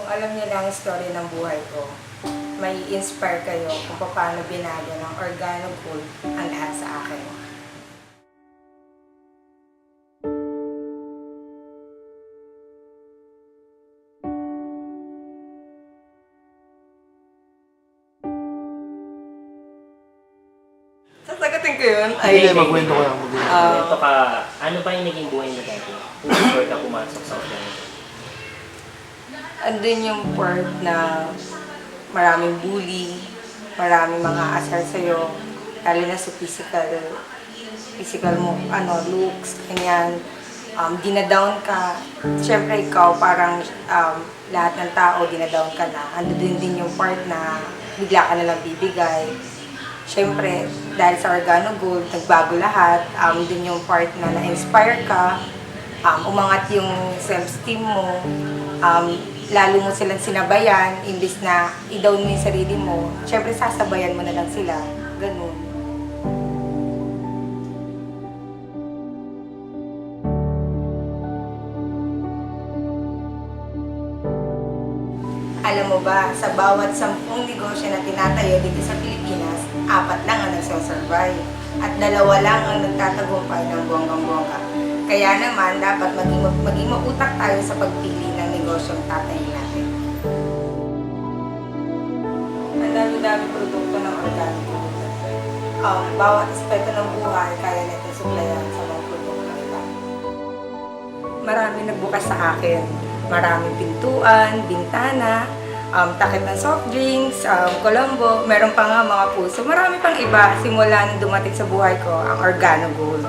alam niyo lang ang story ng buhay ko, may inspire kayo kung paano binago ng Organo Gold ang lahat sa akin. Sasagutin ko yun? Hindi, magkwento ko lang. Ito ka, ano ba yung naging buhay mo dati? Before ka pumasok sa Organo? Andun yung part na maraming bully, maraming mga asar sa'yo, lalo na sa physical mo, looks, ganyan. Dinadown ka. Siyempre ikaw, parang lahat ng tao, dinadown ka na. Andun din yung part na bigla ka nalang bibigay. Siyempre, dahil sa Organo Gold, nagbago lahat. Dun yung part na na-inspire ka, umangat yung self-esteem mo, lalo mo silang sinabayan, imbis na i-down mo yung sarili mo, syempre sasabayan mo na lang sila. Ganun. Alam mo ba, sa bawat 10 negosyo na tinatayo dito sa Pilipinas, 4 lang ang nagsosurvive at 2 lang ang nagtatagumpay ng bonggang-bongga. Kaya naman, dapat maging mautak tayo sa pagpili ng negosyong tatayin natin. Ang dami-dami produkto ng Organo Gold. Bawat aspeto ng buhay, kaya natin supplyan sa mga produkto nila. Marami nagbukas sa akin. Maraming pintuan, bintana, takip ng soft drinks, Colombo, meron pa nga mga puso. Marami pang iba simula nung dumating sa buhay ko ang Organo Gold.